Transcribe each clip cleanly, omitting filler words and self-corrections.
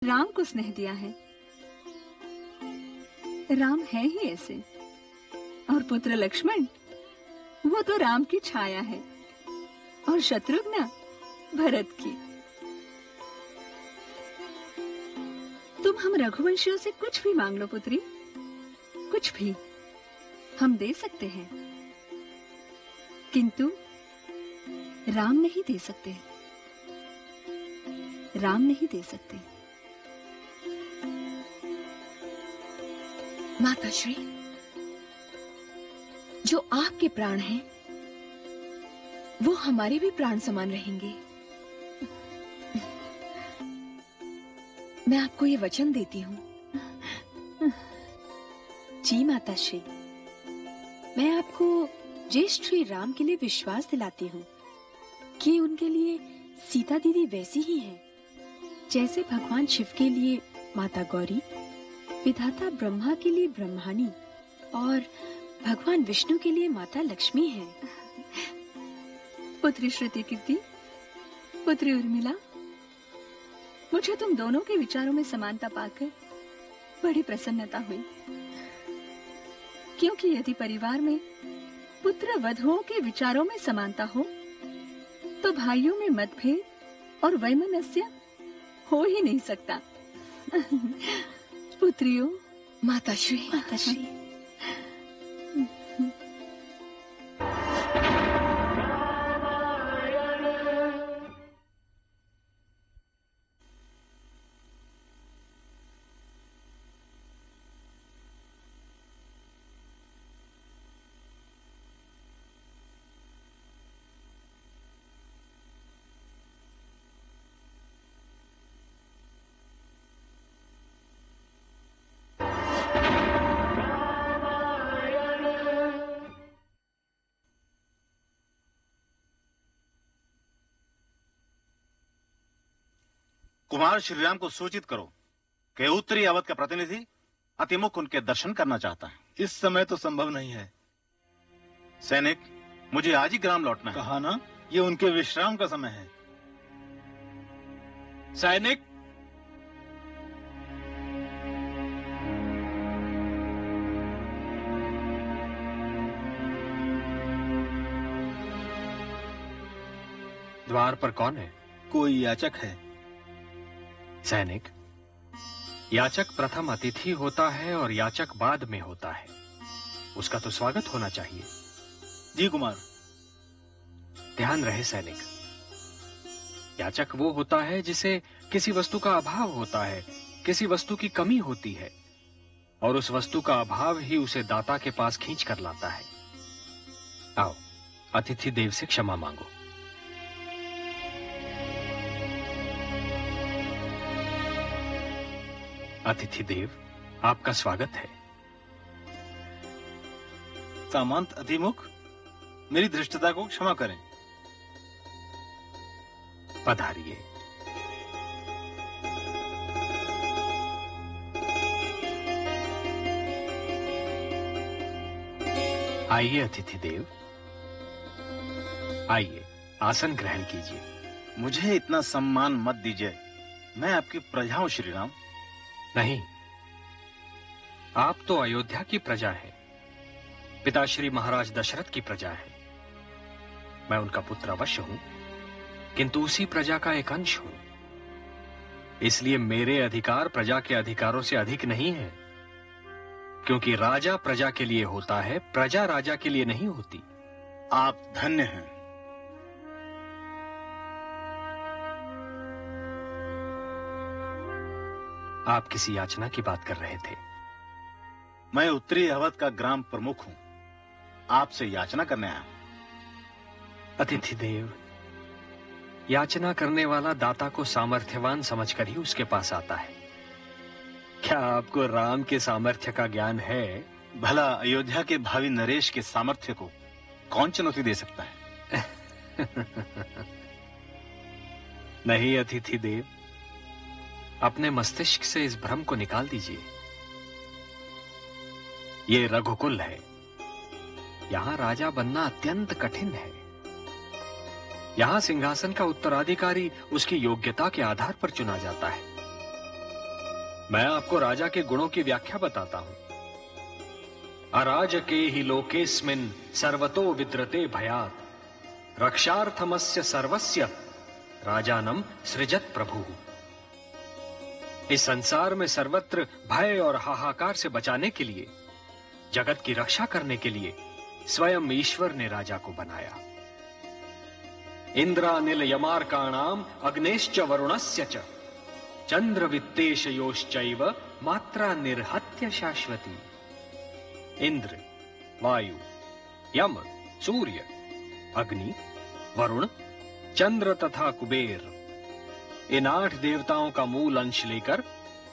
राम को स्नेह दिया है। राम है ही ऐसे। और पुत्र लक्ष्मण, वो तो राम की छाया है, और शत्रुघ्न भरत की। तुम हम रघुवंशियों से कुछ भी मांग लो पुत्री, कुछ भी हम दे सकते हैं, किंतु राम नहीं दे सकते। राम नहीं दे सकते। माताश्री, जो आपके प्राण हैं, वो हमारे भी प्राण समान रहेंगे। मैं आपको ये वचन देती हूँ। जी माताश्री, मैं आपको ज्येष्ठ श्री राम के लिए विश्वास दिलाती हूँ कि उनके लिए सीता दीदी वैसी ही है जैसे भगवान शिव के लिए माता गौरी, विधाता ब्रह्मा के लिए ब्रह्माणी और भगवान विष्णु के लिए माता लक्ष्मी है। पुत्री श्रुति कीर्ति, पुत्री उर्मिला, मुझे तुम दोनों के विचारों में समानता पाकर बड़ी प्रसन्नता हुई, क्योंकि यदि परिवार में पुत्र वधुओं के विचारों में समानता हो तो भाइयों में मतभेद और वैमनस्य हो ही नहीं सकता। पुत्रियों, माताश्री, माताश्री, कुमार श्रीराम को सूचित करो कि उत्तरी अवध का प्रतिनिधि अतिमुख उनके दर्शन करना चाहता है। इस समय तो संभव नहीं है। सैनिक, मुझे आज ही ग्राम लौटना है। कहा ना, ये उनके विश्राम का समय है। सैनिक, द्वार पर कौन है? कोई याचक है। सैनिक, याचक प्रथम अतिथि होता है और याचक बाद में होता है। उसका तो स्वागत होना चाहिए। जी कुमार। ध्यान रहे सैनिक, याचक वो होता है जिसे किसी वस्तु का अभाव होता है, किसी वस्तु की कमी होती है, और उस वस्तु का अभाव ही उसे दाता के पास खींच कर लाता है। आओ, अतिथि देव से क्षमा मांगो। अतिथि देव, आपका स्वागत है। सामंत अतिमुख, मेरी धृष्टता को क्षमा करें। पधारिए। आइए अतिथि देव, आइए, आसन ग्रहण कीजिए। मुझे इतना सम्मान मत दीजिए, मैं आपकी प्रजा हूं श्रीराम। नहीं, आप तो अयोध्या की प्रजा हैं, पिताश्री महाराज दशरथ की प्रजा है। मैं उनका पुत्र अवश्य हूं, किंतु उसी प्रजा का एक अंश हूं। इसलिए मेरे अधिकार प्रजा के अधिकारों से अधिक नहीं है, क्योंकि राजा प्रजा के लिए होता है, प्रजा राजा के लिए नहीं होती। आप धन्य हैं। आप किसी याचना की बात कर रहे थे। मैं उत्तरी अवध का ग्राम प्रमुख हूं, आपसे याचना करने आया हूं। अतिथि देव, याचना करने वाला दाता को सामर्थ्यवान समझकर ही उसके पास आता है। क्या आपको राम के सामर्थ्य का ज्ञान है? भला अयोध्या के भावी नरेश के सामर्थ्य को कौन चुनौती दे सकता है? नहीं अतिथि देव, अपने मस्तिष्क से इस भ्रम को निकाल दीजिए। ये रघुकुल है, यहां राजा बनना अत्यंत कठिन है। यहां सिंहासन का उत्तराधिकारी उसकी योग्यता के आधार पर चुना जाता है। मैं आपको राजा के गुणों की व्याख्या बताता हूं। अराजके ही लोकेस्मिन् सर्वतो विद्रते भयात् रक्षार्थमस्य सर्वस्य राजानम सृजत प्रभु। इस संसार में सर्वत्र भय और हाहाकार से बचाने के लिए, जगत की रक्षा करने के लिए स्वयं ईश्वर ने राजा को बनाया। इंद्रानिल यमार्काणाम अग्नेश्च वरुणस्य च चंद्रवित्तेशयोश्चैव मात्रा निर्हत्य शाश्वती। इंद्र, वायु, यम, सूर्य, अग्नि, वरुण, चंद्र तथा कुबेर, इन 8 देवताओं का मूल अंश लेकर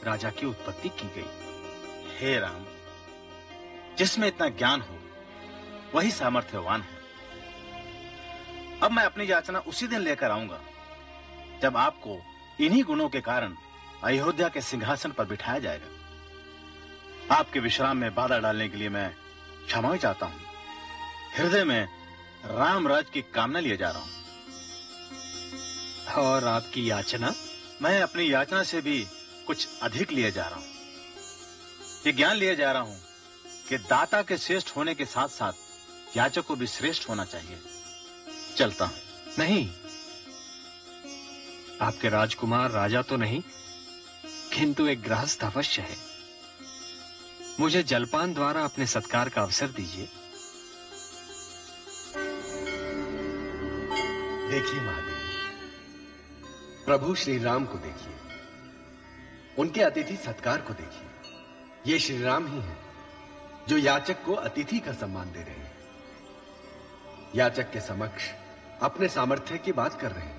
राजा की उत्पत्ति की गई। हे राम, जिसमें इतना ज्ञान हो वही सामर्थ्यवान है। अब मैं अपनी याचना उसी दिन लेकर आऊंगा जब आपको इन्हीं गुणों के कारण अयोध्या के सिंहासन पर बिठाया जाएगा। आपके विश्राम में बाधा डालने के लिए मैं क्षमा चाहता हूं। हृदय में राम राज की कामना लिए जा रहा हूं। और आपकी याचना? मैं अपनी याचना से भी कुछ अधिक लिए जा रहा हूं। ये ज्ञान लिए जा रहा हूं कि दाता के श्रेष्ठ होने के साथ साथ याचक को भी श्रेष्ठ होना चाहिए। चलता हूं। नहीं, आपके राजकुमार राजा तो नहीं, किंतु एक गृहस्थ अवश्य है। मुझे जलपान द्वारा अपने सत्कार का अवसर दीजिए। देखिए महादेव, प्रभु श्री राम को देखिए, उनके अतिथि सत्कार को देखिए। ये श्री राम ही हैं जो याचक को अतिथि का सम्मान दे रहे हैं, याचक के समक्ष अपने सामर्थ्य की बात कर रहे हैं।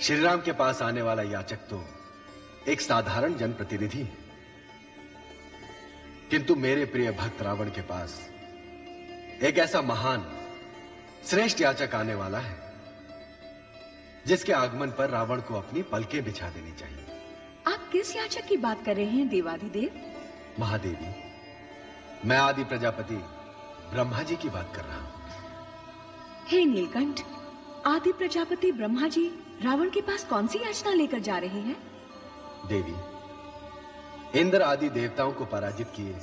श्री राम के पास आने वाला याचक तो एक साधारण जनप्रतिनिधि है, किंतु मेरे प्रिय भक्त रावण के पास एक ऐसा महान श्रेष्ठ याचक आने वाला है जिसके आगमन पर रावण को अपनी पलकें बिछा देनी चाहिए। आप किस याचक की बात कर रहे हैं देवाधिदेव? महादेवी, मैं आदि प्रजापति ब्रह्मा जी की बात कर रहा हूं। हे नीलकंठ, आदि प्रजापति ब्रह्मा जी रावण के पास कौन सी याचना लेकर जा रहे हैं? देवी, इंद्र आदि देवताओं को पराजित किए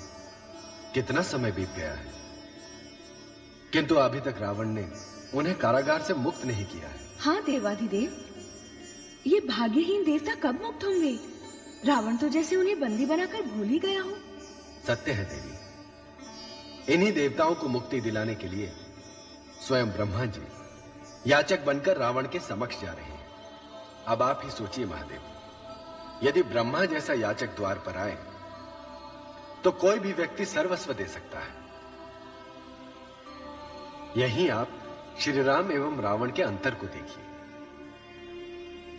कितना समय बीत गया है, किंतु अभी तक रावण ने उन्हें कारागार से मुक्त नहीं किया है। हाँ देवाधिदेव, ये भाग्यहीन देवता कब मुक्त होंगे? रावण तो जैसे उन्हें बंदी बनाकर भूल ही गया हो। सत्य है देवी, इन्हीं देवताओं को मुक्ति दिलाने के लिए स्वयं ब्रह्मा जी याचक बनकर रावण के समक्ष जा रहे हैं। अब आप ही सोचिए महादेव, यदि ब्रह्मा जैसा याचक द्वार पर आए तो कोई भी व्यक्ति सर्वस्व दे सकता है। यहीं आप श्री राम एवं रावण के अंतर को देखिए।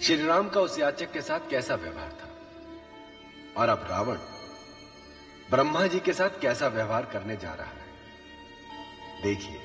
श्री राम का उस याचक के साथ कैसा व्यवहार था, और अब रावण ब्रह्मा जी के साथ कैसा व्यवहार करने जा रहा है, देखिए।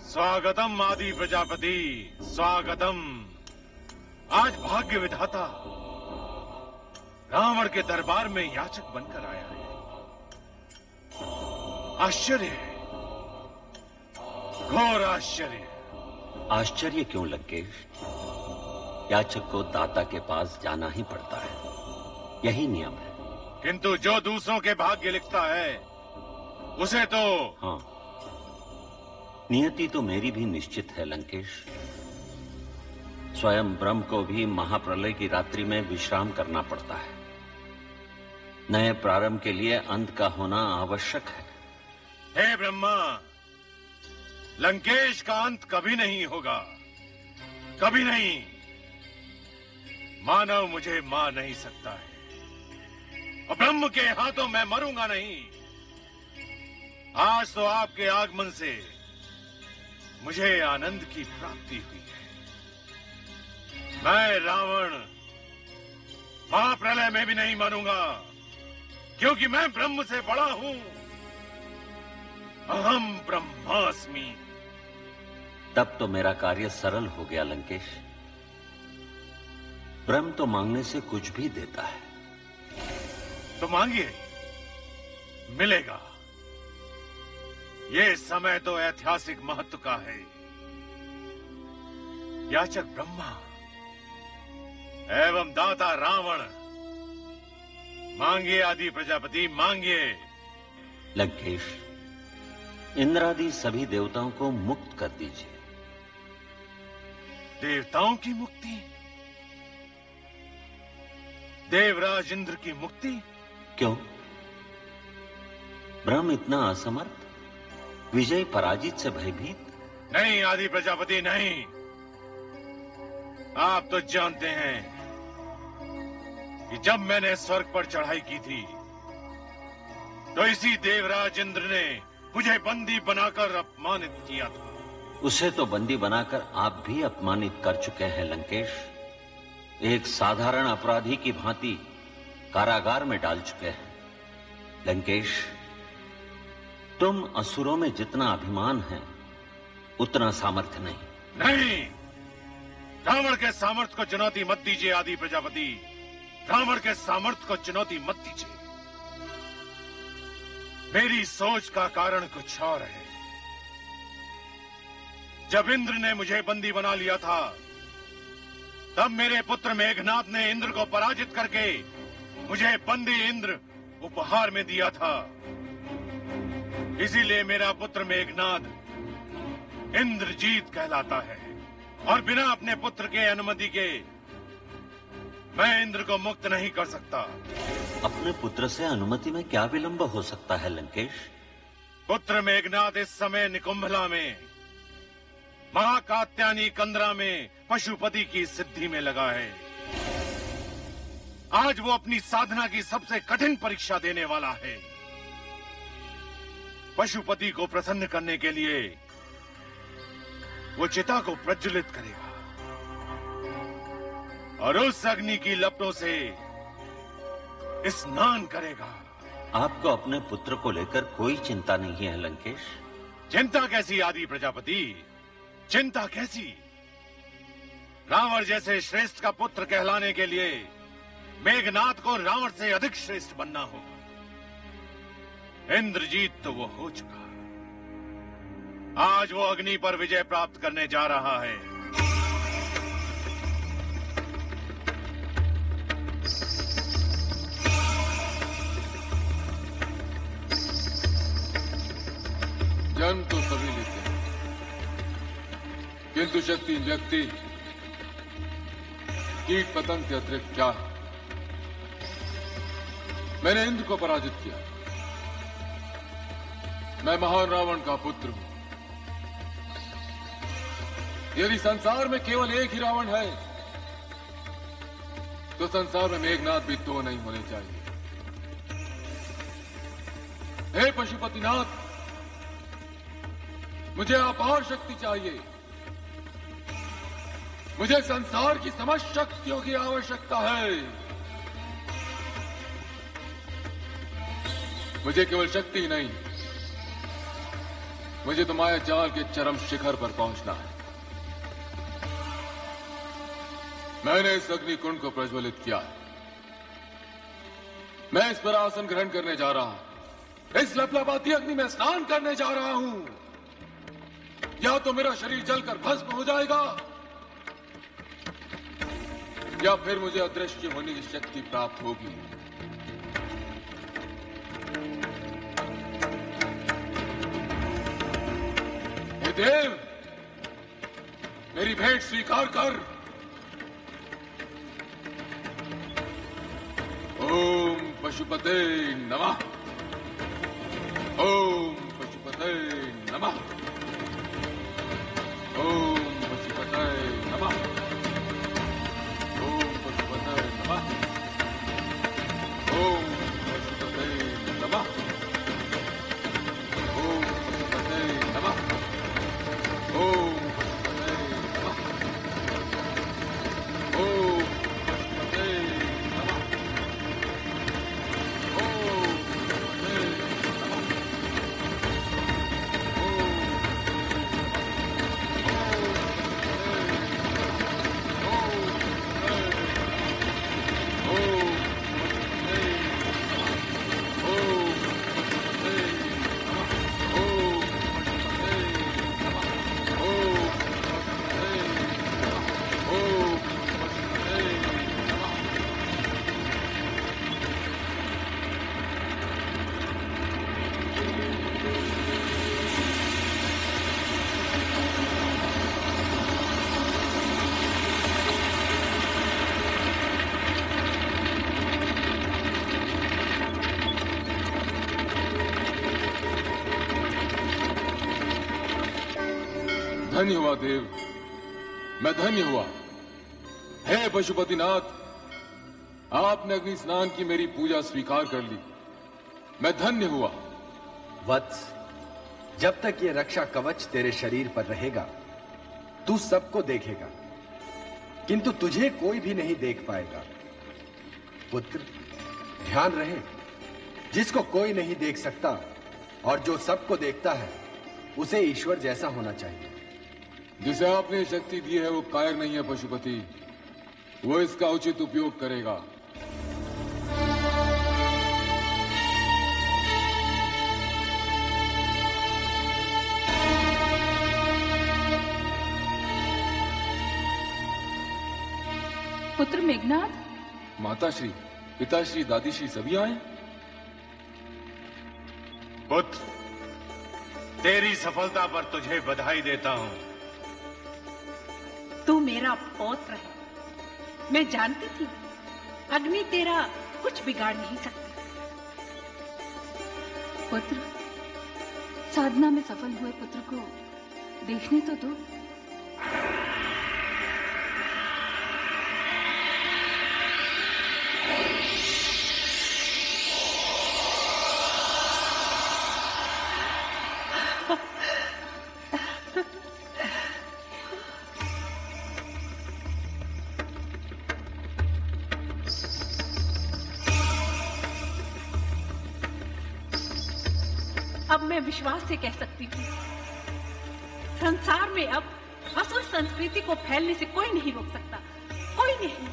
स्वागतम आदि प्रजापति, स्वागतम। आज भाग्य विधाता रावण के दरबार में याचक बनकर आया है। आश्चर्य है, घोर आश्चर्य। आश्चर्य क्यों लंकेश? याचक को दाता के पास जाना ही पड़ता है, यही नियम है। किंतु जो दूसरों के भाग्य लिखता है उसे तो... हाँ, नियति तो मेरी भी निश्चित है लंकेश। स्वयं ब्रह्म को भी महाप्रलय की रात्रि में विश्राम करना पड़ता है। नए प्रारंभ के लिए अंत का होना आवश्यक है। हे ब्रह्मा, लंकेश का अंत कभी नहीं होगा, कभी नहीं। मानव मुझे मार नहीं सकता है, और ब्रह्म के हाथों मैं मरूंगा नहीं। आज तो आपके आगमन से मुझे आनंद की प्राप्ति हुई है। मैं रावण महाप्रलय में भी नहीं मानूंगा, क्योंकि मैं ब्रह्म से बड़ा हूं। अहम ब्रह्मास्मि। तब तो मेरा कार्य सरल हो गया लंकेश। ब्रह्म तो मांगने से कुछ भी देता है। तो मांगिए, मिलेगा। ये समय तो ऐतिहासिक महत्व का है। याचक ब्रह्मा एवं दाता रावण, मांगिए आदि प्रजापति, मांगिए। लंकेश, इंद्रादि सभी देवताओं को मुक्त कर दीजिए। देवताओं की मुक्ति? देवराज इंद्र की मुक्ति? क्यों? ब्रह्म इतना असमर्थ, विजय पराजित से भयभीत? नहीं आदि प्रजापति, नहीं। आप तो जानते हैं कि जब मैंने स्वर्ग पर चढ़ाई की थी तो इसी देवराज इंद्र ने मुझे बंदी बनाकर अपमानित किया था। उसे तो बंदी बनाकर आप भी अपमानित कर चुके हैं लंकेश। एक साधारण अपराधी की भांति कारागार में डाल चुके हैं। लंकेश, तुम असुरों में जितना अभिमान है उतना सामर्थ्य नहीं। नहीं, रावण के सामर्थ्य को चुनौती मत दीजिए आदि प्रजापति। रावण के सामर्थ्य को चुनौती मत दीजिए। मेरी सोच का कारण कुछ और है। जब इंद्र ने मुझे बंदी बना लिया था, तब मेरे पुत्र मेघनाद ने इंद्र को पराजित करके मुझे बंदी इंद्र उपहार में दिया था। इसीलिए मेरा पुत्र मेघनाद इंद्रजीत कहलाता है, और बिना अपने पुत्र के अनुमति के मैं इंद्र को मुक्त नहीं कर सकता। अपने पुत्र से अनुमति में क्या विलंब हो सकता है लंकेश? पुत्र मेघनाद इस समय निकुंभला में महाकात्यायनी कंदरा में पशुपति की सिद्धि में लगा है। आज वो अपनी साधना की सबसे कठिन परीक्षा देने वाला है। पशुपति को प्रसन्न करने के लिए वो चिता को प्रज्वलित करेगा और उस अग्नि की लपटों से स्नान करेगा। आपको अपने पुत्र को लेकर कोई चिंता नहीं है लंकेश? चिंता कैसी आदि प्रजापति, चिंता कैसी? रावण जैसे श्रेष्ठ का पुत्र कहलाने के लिए मेघनाद को रावण से अधिक श्रेष्ठ बनना होगा। इंद्रजीत तो वो हो चुका। आज वो अग्नि पर विजय प्राप्त करने जा रहा है। जन्म तो सभी लेते हैं, किंतु शक्ति व्यक्ति कीट पतंग के अतिरिक्त क्या है? मैंने इंद्र को पराजित किया। मैं महान रावण का पुत्र हूं। यदि संसार में केवल एक ही रावण है, तो संसार में मेघनाद भी दो नहीं होने चाहिए। हे पशुपतिनाथ, मुझे अपार शक्ति चाहिए। मुझे संसार की समस्त शक्तियों की आवश्यकता है। मुझे केवल शक्ति ही नहीं, मुझे तो माया जाल के चरम शिखर पर पहुंचना है। मैंने इस अग्नि कुंड को प्रज्वलित किया है। मैं इस पर आसन ग्रहण करने जा रहा हूं। इस लपलपाती अग्नि में स्नान करने जा रहा हूं। या तो मेरा शरीर जलकर भस्म हो जाएगा, या फिर मुझे अदृश्य होने की शक्ति प्राप्त होगी। हे देव, मेरी भेंट स्वीकार कर। ओम पशुपते नमः। ओम पशुपते नमः। ओम पशुपते नमः। ओम पशुपते नमः। ओम पशुपते नमः। ओम धन्य हुआ देव, मैं धन्य हुआ। हे पशुपतिनाथ, आपने अग्नि स्नान की मेरी पूजा स्वीकार कर ली, मैं धन्य हुआ। वत्स, जब तक ये रक्षा कवच तेरे शरीर पर रहेगा तू सबको देखेगा, किंतु तुझे कोई भी नहीं देख पाएगा। पुत्र, ध्यान रहे, जिसको कोई नहीं देख सकता और जो सबको देखता है उसे ईश्वर जैसा होना चाहिए। जिसे आपने शक्ति दी है वो कायर नहीं है पशुपति, वो इसका उचित उपयोग करेगा। पुत्र मेघनाद, माताश्री, पिताश्री, दादीश्री सभी आए? पुत्र, तेरी सफलता पर तुझे बधाई देता हूं। तू मेरा पौत्र है, मैं जानती थी अग्नि तेरा कुछ बिगाड़ नहीं सकती। पुत्र, साधना में सफल हुए पुत्र को देखने तो दो। अब मैं विश्वास से कह सकती हूँ, संसार में अब असुर संस्कृति को फैलने से कोई नहीं रोक सकता, कोई नहीं।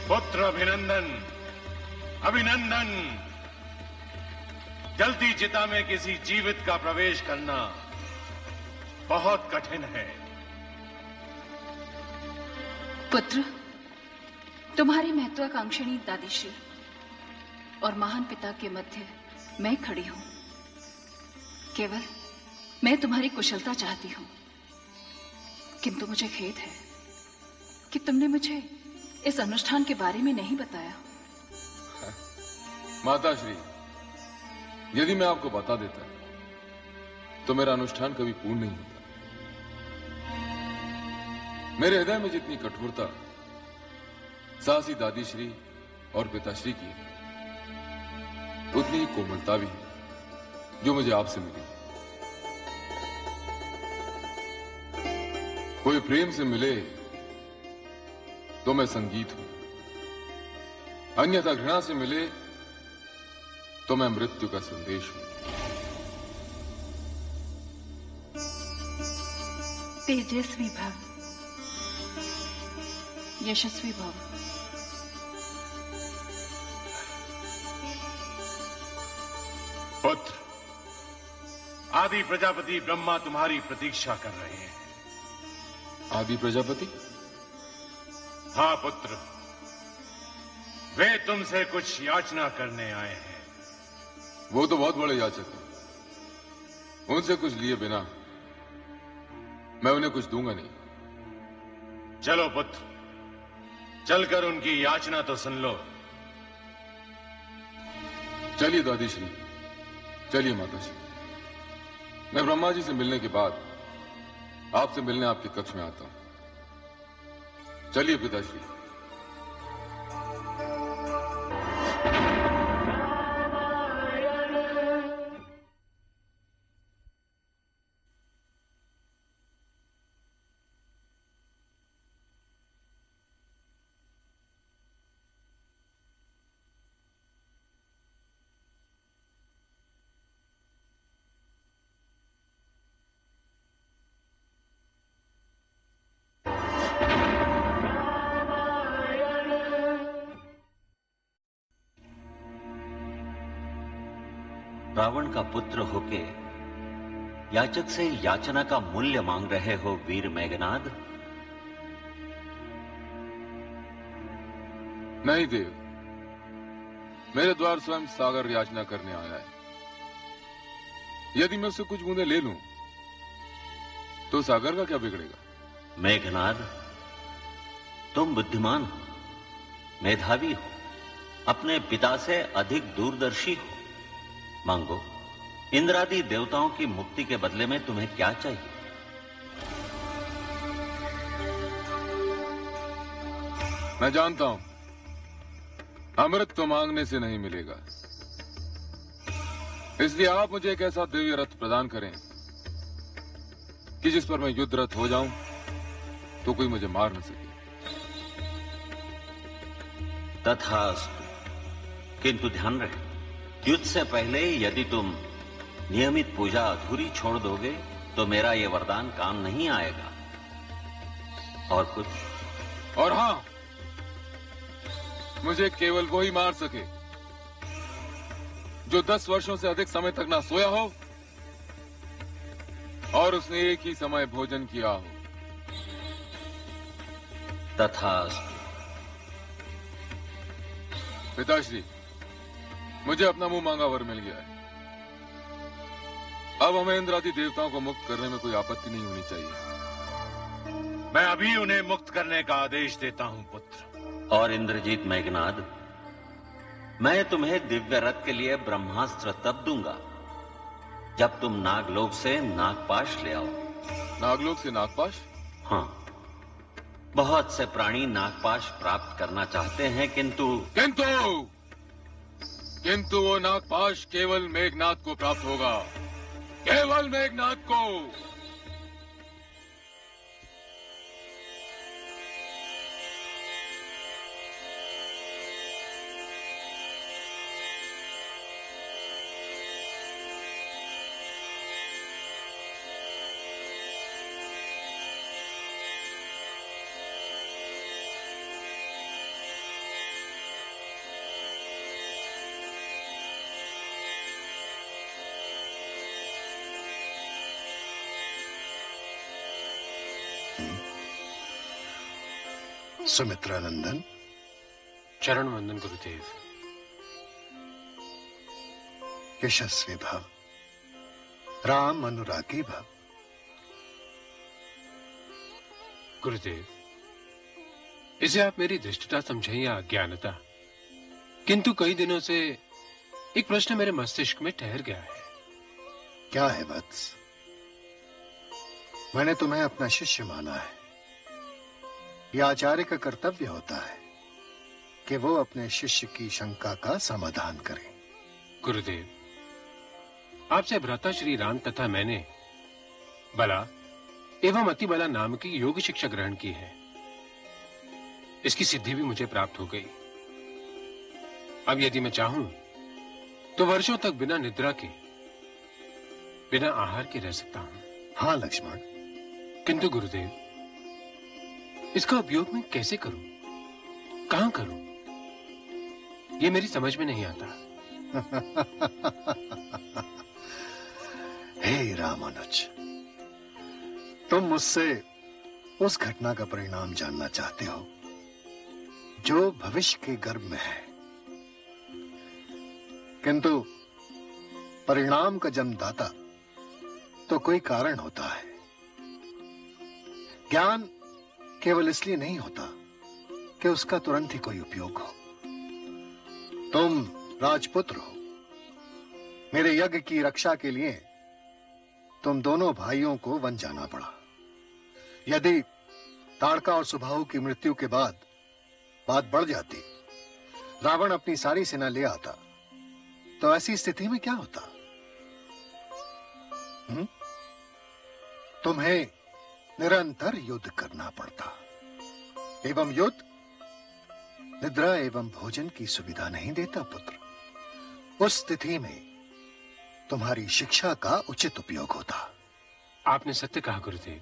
पुत्र अभिनंदन, अभिनंदन। जलती चिता में किसी जीवित का प्रवेश करना बहुत कठिन है। पुत्र, तुम्हारी महत्वाकांक्षिणी दादीश्री और महान पिता के मध्य मैं खड़ी हूं। केवल मैं तुम्हारी कुशलता चाहती हूं, किंतु मुझे खेद है कि तुमने मुझे इस अनुष्ठान के बारे में नहीं बताया। माताश्री, यदि मैं आपको बता देता तो मेरा अनुष्ठान कभी पूर्ण नहीं होता। मेरे हृदय में जितनी कठोरता सासी दादीश्री और पिताश्री की है, उतनी ही कोमलता भी है जो मुझे आपसे मिली। कोई प्रेम से मिले तो मैं संगीत हूं, अन्यथा घृणा से मिले तो मैं मृत्यु का संदेश हूं। तेजस्वी भव, यशस्वी भव। पुत्र, आदि प्रजापति ब्रह्मा तुम्हारी प्रतीक्षा कर रहे हैं। आदि प्रजापति? हाँ पुत्र, वे तुमसे कुछ याचना करने आए हैं। वो तो बहुत बड़े याचक हैं, उनसे कुछ लिए बिना मैं उन्हें कुछ दूंगा नहीं। चलो पुत्र, चलकर उनकी याचना तो सुन लो। चलिए दादीश्री, चलिए माताश्री। मैं ब्रह्मा जी से मिलने के बाद आपसे मिलने आपके कक्ष में आता हूं। चलिए पिताश्री। रावण का पुत्र होके याचक से याचना का मूल्य मांग रहे हो वीर मेघनाद? नहीं देव, मेरे द्वार स्वयं सागर याचना करने आया है। यदि मैं उससे कुछ बूंदे ले लूं तो सागर का क्या बिगड़ेगा? मेघनाद, तुम बुद्धिमान हो, मेधावी हो, अपने पिता से अधिक दूरदर्शी हो। मांगो, इंद्रादि देवताओं की मुक्ति के बदले में तुम्हें क्या चाहिए? मैं जानता हूं, अमृत तो मांगने से नहीं मिलेगा, इसलिए आप मुझे एक ऐसा दिव्य रथ प्रदान करें कि जिस पर मैं युद्ध रथ हो जाऊं तो कोई मुझे मार न सके। तथास्तु, किंतु ध्यान रहे, युद्ध से पहले यदि तुम नियमित पूजा अधूरी छोड़ दोगे तो मेरा यह वरदान काम नहीं आएगा। और कुछ? और हां, मुझे केवल वो ही मार सके जो 10 वर्षों से अधिक समय तक ना सोया हो और उसने एक ही समय भोजन किया हो। तथास्तु। पिताश्री, मुझे अपना मुंह मांगा वर मिल गया है। अब हमें इंद्रादि देवताओं को मुक्त करने में कोई आपत्ति नहीं होनी चाहिए। मैं अभी उन्हें मुक्त करने का आदेश देता हूं पुत्र। और इंद्रजीत मेघनाद, मैं तुम्हें दिव्य रथ के लिए ब्रह्मास्त्र तब दूंगा जब तुम नागलोक से नागपाश ले आओ। नागलोक से नागपाश? हाँ, बहुत से प्राणी नागपाश प्राप्त करना चाहते हैं, किंतु वो नागपाश केवल मेघनाद को प्राप्त होगा, केवल मेघनाद को। सुमित्रा नंदन। चरण वंदन गुरुदेव। यशस्वी भव, राम अनुरागी भव। गुरुदेव, इसे आप मेरी धृष्टता समझें या अज्ञानता, किंतु कई दिनों से एक प्रश्न मेरे मस्तिष्क में ठहर गया है। क्या है वत्स? मैंने तुम्हें अपना शिष्य माना है। यह आचार्य का कर्तव्य होता है कि वो अपने शिष्य की शंका का समाधान करे। गुरुदेव, आपसे भ्राता श्री राम तथा मैंने बला एवं अति बला नाम की योग शिक्षा ग्रहण की है। इसकी सिद्धि भी मुझे प्राप्त हो गई। अब यदि मैं चाहूं तो वर्षों तक बिना निद्रा के, बिना आहार के रह सकता हूं। हाँ लक्ष्मण। किंतु गुरुदेव, इसका उपयोग मैं कैसे करूं, कहां करूं, यह मेरी समझ में नहीं आता। हे रामानुज, तुम मुझसे उस घटना का परिणाम जानना चाहते हो जो भविष्य के गर्भ में है, किंतु परिणाम का जन्मदाता तो कोई कारण होता है। ज्ञान केवल इसलिए नहीं होता कि उसका तुरंत ही कोई उपयोग हो। तुम राजपुत्र हो। मेरे यज्ञ की रक्षा के लिए तुम दोनों भाइयों को वन जाना पड़ा। यदि ताड़का और सुबाहु की मृत्यु के बाद बात बढ़ जाती, रावण अपनी सारी सेना ले आता, तो ऐसी स्थिति में क्या होता? तुम्हें निरंतर युद्ध करना पड़ता, एवं युद्ध निद्रा एवं भोजन की सुविधा नहीं देता पुत्र। उस स्थिति में तुम्हारी शिक्षा का उचित उपयोग होता। आपने सत्य कहा गुरुदेव।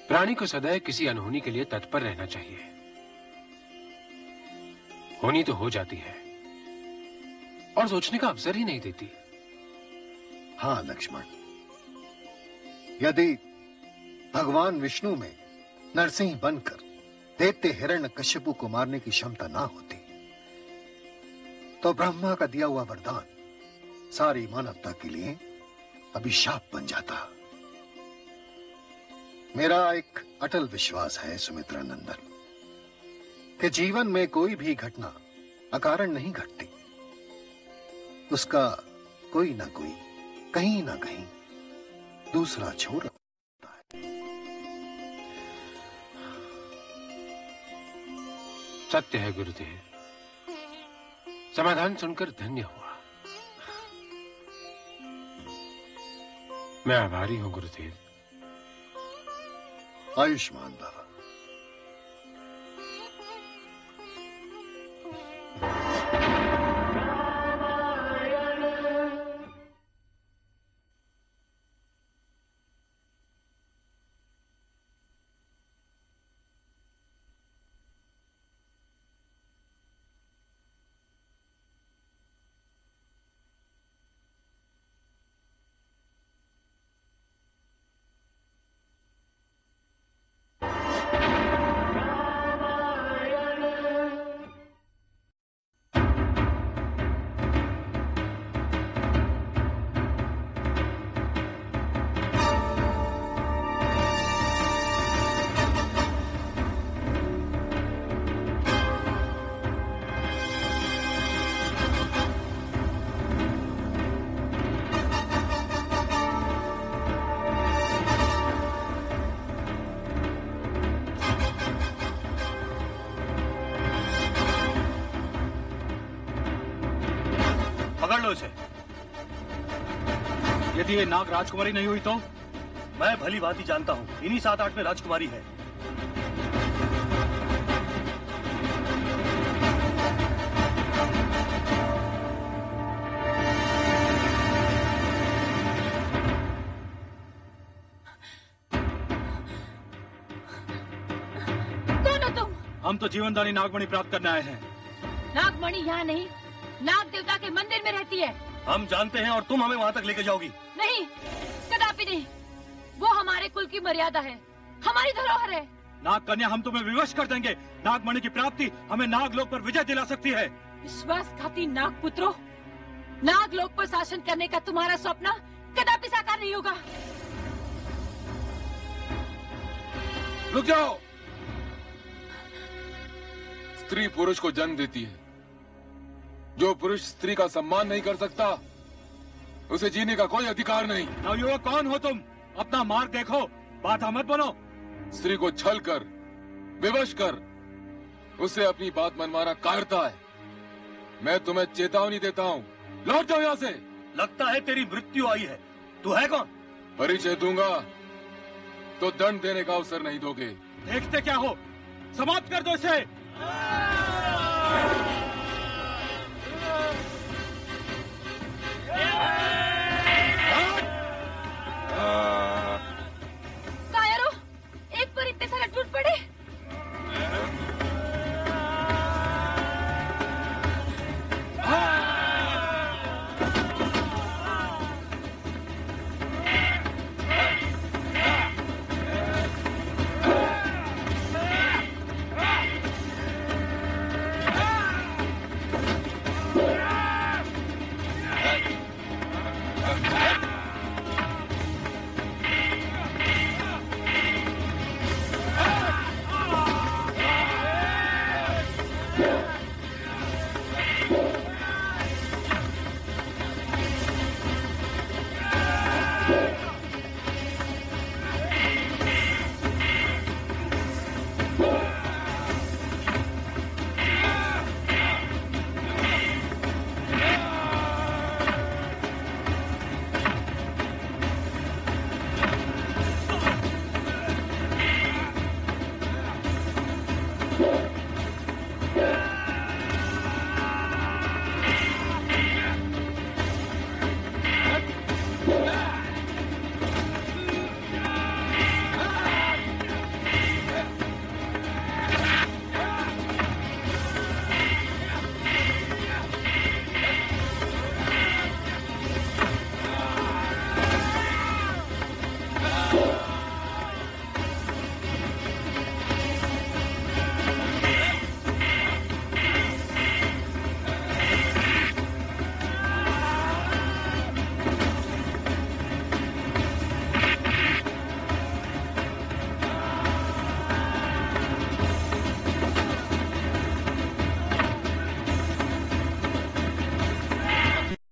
प्राणी को सदैव किसी अनहोनी के लिए तत्पर रहना चाहिए। होनी तो हो जाती है और सोचने का अवसर ही नहीं देती। हाँ लक्ष्मण, यदि भगवान विष्णु में नरसिंह बनकर दैत्य हिरण्यकश्यपु को मारने की क्षमता ना होती, तो ब्रह्मा का दिया हुआ वरदान सारी मानवता के लिए अभिशाप बन जाता। मेरा एक अटल विश्वास है सुमित्रा नंदन कि जीवन में कोई भी घटना अकारण नहीं घटती। उसका कोई ना कोई कहीं ना कहीं दूसरा छोर होता है। सत्य है गुरुदेव, समाधान सुनकर धन्य हुआ। मैं आभारी हूं गुरुदेव। आयुष्मान भव। पकड़ लो इसे। यदि ये नाग राजकुमारी नहीं हुई तो? मैं भली भांति जानता हूं, इन्हीं 7-8 में राजकुमारी है। कौन हो तुम? हम तो जीवनदानी नागमणि प्राप्त करने आए हैं। नागमणि यहाँ नहीं, नाग देवता के मंदिर में रहती है। हम जानते हैं और तुम हमें वहां तक लेके जाओगी? नहीं, कदापि नहीं। वो हमारे कुल की मर्यादा है, हमारी धरोहर है। नाग कन्या, हम तुम्हें विवश कर देंगे। नागमणि की प्राप्ति हमें नागलोक पर विजय दिला सकती है। विश्वासघाती नाग पुत्रों, नागलोक पर शासन करने का तुम्हारा स्वप्न कदापि साकार नहीं होगा। रुक जाओ। स्त्री पुरुष को जन्म देती है। जो पुरुष स्त्री का सम्मान नहीं कर सकता, उसे जीने का कोई अधिकार नहीं। नवयुवक, कौन हो तुम? अपना मार्ग देखो, बाधा मत बनो। स्त्री को छल कर, विवश कर, उसे अपनी बात मनवाना कायरता है। मैं तुम्हें चेतावनी देता हूँ, लौट जाओ यहाँ से। लगता है तेरी मृत्यु आई है। तू है कौन? परिचय दूंगा तो दंड देने का अवसर नहीं दोगे। देखते क्या हो, समाप्त कर दो इसे।